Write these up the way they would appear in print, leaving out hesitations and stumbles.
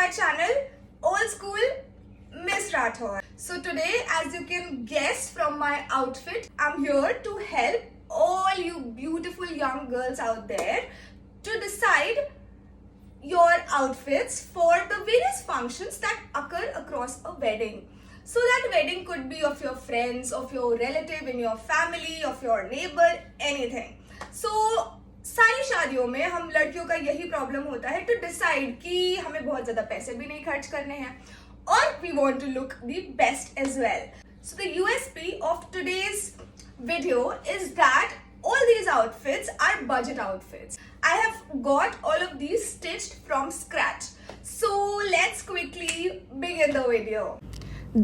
my channel, Old School Miss Rathore. So today, as you can guess from my outfit, I'm here to help all you beautiful young girls out there to decide your outfits for the various functions that occur across a wedding. So that wedding could be of your friends, of your relative in your family, of your neighbor, anything. So सारी शादियों में हम लड़कियों का यही problem होता है to decide कि हमें बहुत ज्यादा पैसे भी नहीं खर्च करने हैं और we want to look the best as well. So the USP of today's video is that all these outfits are budget outfits. I have got all of these stitched from scratch. So let's quickly begin the video.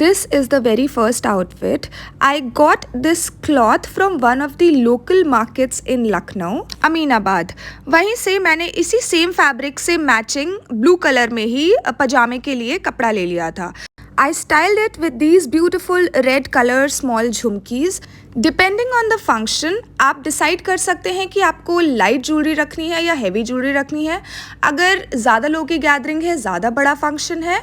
This is the very first outfit. I got this cloth from one of the local markets in Lucknow, Aminabad. वहीं से मैंने इसी same fabric से matching blue colour में ही पजामे के लिए कपड़ा ले लिया था. I styled it with these beautiful red color small jhumkis. Depending on the function आप डिसाइड कर सकते हैं कि आपको लाइट ज्वेलरी रखनी है या हैवी ज्वेलरी रखनी है. अगर ज़्यादा लोगों की गैदरिंग है, ज़्यादा बड़ा फंक्शन है,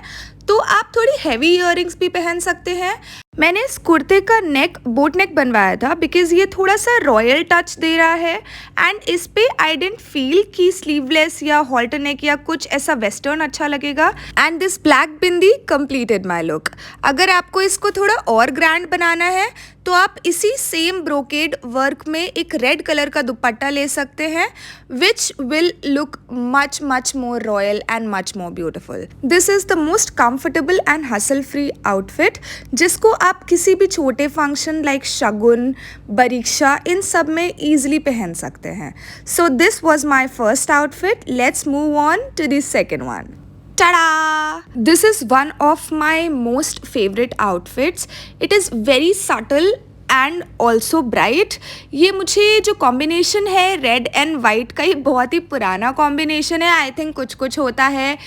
तो आप थोड़ी हैवी इयररिंग्स भी पहन सकते हैं. मैंने इस कुर्ते का नेक बोट नेक बनवाया था बिकॉज ये थोड़ा सा रॉयल टच दे रहा है एंड इस पे आई डेंट फील कि स्लीवलेस या हॉल्टर नेक या कुछ ऐसा वेस्टर्न अच्छा लगेगा. And this black bindi completed my look. अगर आपको इसको थोड़ा और ग्रैंड बनाना है तो आप इसी सेम ब्रोकेड वर्क में एक रेड कलर का दुपट्टा ले सकते हैं which will look much much more royal and much more beautiful. This is the most comfortable and hustle free outfit जिसको आप किसी भी छोटे फंक्शन लाइक शगुन, परीक्षा, इन सब में ईजिली पहन सकते हैं. So this was my first outfit. Let's move on to the second one. Ta-da! This is one of my most favorite outfits. It is very subtle and also bright. ये मुझे जो combination है red and white का, ये बहुत ही पुराना combination है. I think कुछ कुछ होता है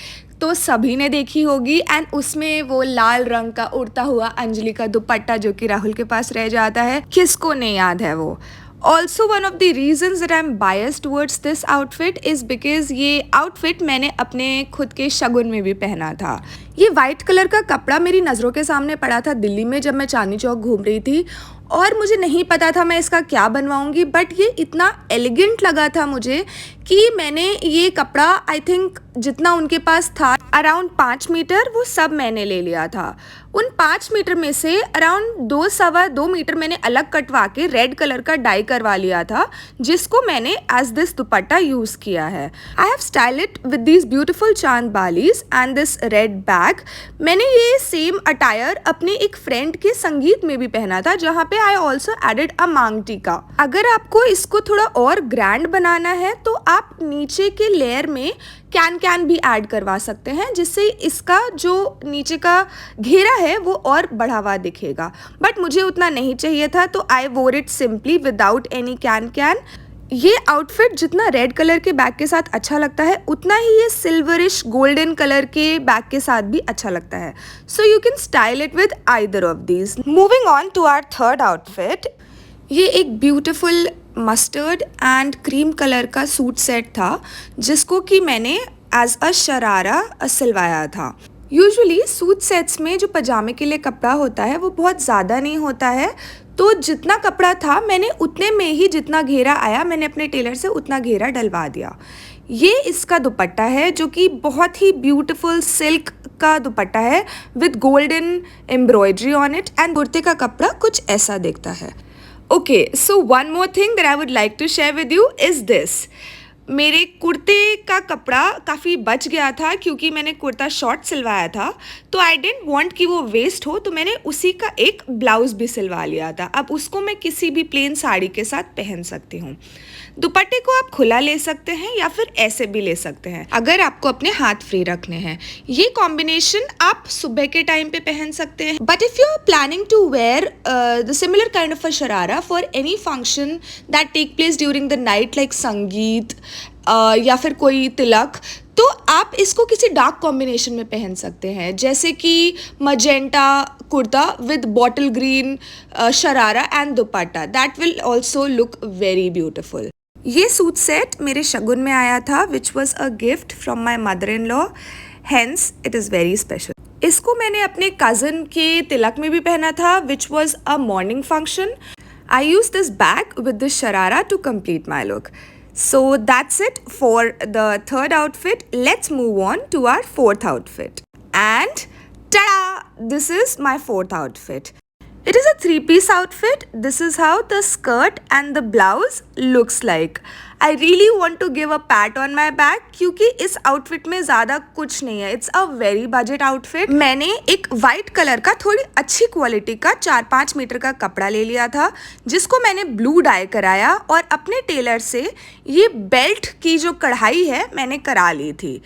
तो सभी ने देखी होगी. एंड उसमें वो लाल रंग का उड़ता हुआ अंजलि का दुपट्टा जो कि राहुल के पास रह जाता है, किसको नहीं याद है वो. Also one of the reasons that I am biased towards this outfit is because ये आउटफिट मैंने अपने खुद के शगुन में भी पहना था. ये वाइट कलर का कपड़ा मेरी नज़रों के सामने पड़ा था दिल्ली में जब मैं चांदनी चौक घूम रही थी और मुझे नहीं पता था मैं इसका क्या बनवाऊंगी. बट ये इतना एलिगेंट लगा था मुझे कि मैंने ये कपड़ा आई थिंक जितना उनके पास था अराउंड 5 मीटर वो सब मैंने ले लिया था. उन 5 मीटर में से अराउंड 2-2.25 मीटर मैंने अलग कटवा के रेड कलर का डाई करवा लिया था जिसको मैंने एज दिस दुपट्टा यूज़ किया है. I have style it with these beautiful चांद बालीज एंड दिस रेड बैग. मैंने ये सेम अटायर अपने एक फ्रेंड के संगीत में भी पहना था जहाँ पे आई ऑल्सो एडेड अ मांग टीका. अगर आपको इसको थोड़ा और ग्रैंड बनाना है तो आप नीचे के लेयर में कैन भी ऐड करवा सकते हैं जिससे इसका जो नीचे का घेरा है वो और बढ़ावा दिखेगा. बट मुझे उतना नहीं चाहिए था तो I wore it simply without any can. ये आउटफिट जितना रेड कलर के बैग के साथ अच्छा लगता है उतना ही ये सिल्वरिश गोल्डन कलर के बैग के साथ भी अच्छा लगता है. So you can style it with either of these. Moving on to our third outfit. ये एक beautiful mustard and cream colour का सूट सेट था जिसको कि मैंने एज अ शरारा सिलवाया था. यूजुअली सूट सेट्स में जो पजामे के लिए कपड़ा होता है वो बहुत ज़्यादा नहीं होता है, तो जितना कपड़ा था मैंने उतने में ही जितना घेरा आया मैंने अपने टेलर से उतना घेरा डलवा दिया. ये इसका दुपट्टा है जो कि बहुत ही ब्यूटीफुल सिल्क का दुपट्टा है with golden embroidery on it and कुर्ते का कपड़ा कुछ ऐसा दिखता है. Okay, so one more thing that I would like to share with you is this. मेरे कुर्ते का कपड़ा काफ़ी बच गया था क्योंकि मैंने कुर्ता शॉर्ट सिलवाया था तो आई डेंट वांट कि वो वेस्ट हो, तो मैंने उसी का एक ब्लाउज़ भी सिलवा लिया था. अब उसको मैं किसी भी प्लेन साड़ी के साथ पहन सकती हूँ. दुपट्टे को आप खुला ले सकते हैं या फिर ऐसे भी ले सकते हैं अगर आपको अपने हाथ फ्री रखने हैं. ये कॉम्बिनेशन आप सुबह के टाइम पे पहन सकते हैं. But if you are planning to wear the similar kind of a sharara for any function that take place during the night like sangeet या फिर कोई तिलक, तो आप इसको किसी डार्क कॉम्बिनेशन में पहन सकते हैं जैसे कि magenta kurta with bottle green sharara and dupatta. That will also look very beautiful. ये सूट सेट मेरे शगुन में आया था which was a gift from my mother in law hence it is very special. इसको मैंने अपने कज़न के तिलक में भी पहना था, which was a morning function. I used this bag with this sharara to complete my look. So that's it for the third outfit. Let's move on to our fourth outfit. And ta-da! This is my fourth outfit. It is a three-piece outfit. This is how the skirt and the blouse looks like. I really want to give a pat on my back क्योंकि इस outfit में ज़्यादा कुछ नहीं है. It's a very budget outfit. मैंने एक white colour का थोड़ी अच्छी क्वालिटी का 4-5 मीटर का कपड़ा ले लिया था जिसको मैंने ब्लू डाई कराया और अपने टेलर से ये बेल्ट की जो कढ़ाई है मैंने करा ली थी.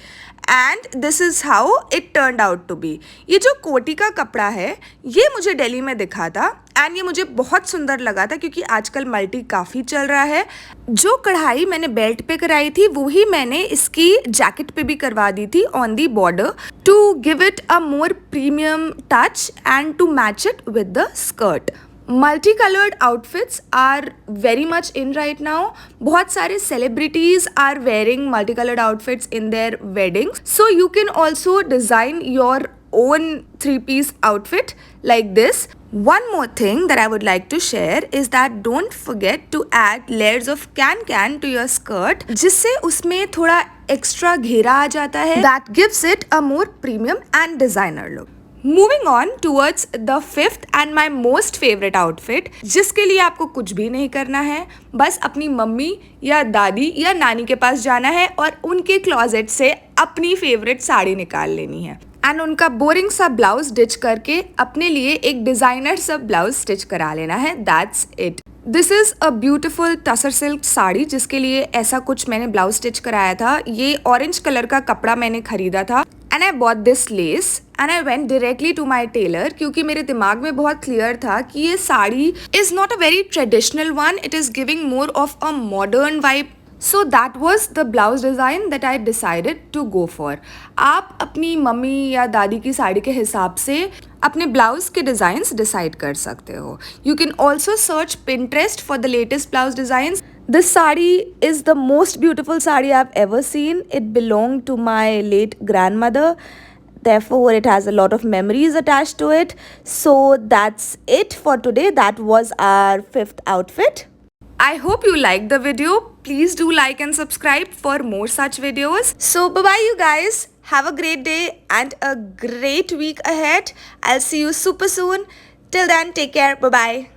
And this is how it turned out to be. ये जो कोटी का कपड़ा है ये मुझे दिल्ली में दिखा था एंड ये मुझे बहुत सुंदर लगा था क्योंकि आजकल मल्टी काफ़ी चल रहा है. जो कढ़ाई मैंने बेल्ट पे कराई थी वही मैंने इसकी जैकेट पे भी करवा दी थी on the border to give it a more premium touch and to match it with the skirt. Multicolored outfits are very much in right now. बहुत सारे celebrities are wearing multicolored outfits in their weddings. So you can also design your own three-piece outfit like this. One more thing that I would like to share is that don't forget to add layers of can to your skirt जिससे उसमें थोड़ा extra घेरा आ जाता है. That gives it a more premium and designer look. Moving on towards the fifth and my most favorite outfit, जिसके लिए आपको कुछ भी नहीं करना है, बस अपनी मम्मी या दादी या नानी के पास जाना है और उनके क्लॉजेट से अपनी फेवरेट साड़ी निकाल लेनी है एंड उनका बोरिंग सा ब्लाउज स्टिच करके अपने लिए एक डिज़ाइनर सा ब्लाउज स्टिच करा लेना है. That's it. This is a beautiful tussar silk sari जिसके लिए ऐसा कुछ मैंने ब्लाउज स्टिच कराया था. ये ऑरेंज कलर का कपड़ा मैंने खरीदा था and I bought this lace and I went directly to my tailor क्योंकि मेरे दिमाग में बहुत क्लियर था कि ये sari is not a very traditional one. It is giving more of a modern vibe. So that was the blouse design that I decided to go for. आप अपनी मम्मी या दादी की साड़ी के हिसाब से अपने ब्लाउज के डिज़ाइंस डिसाइड कर सकते हो. You can also search Pinterest for the latest blouse designs. This sari is the most beautiful sari I've ever seen. It belonged to my late grandmother. Therefore, it has a lot of memories attached to it. So that's it for today. That was our fifth outfit. I hope you liked the video. Please do like and subscribe for more such videos. So bye-bye you guys. Have a great day and a great week ahead. I'll see you super soon. Till then, take care. Bye-bye.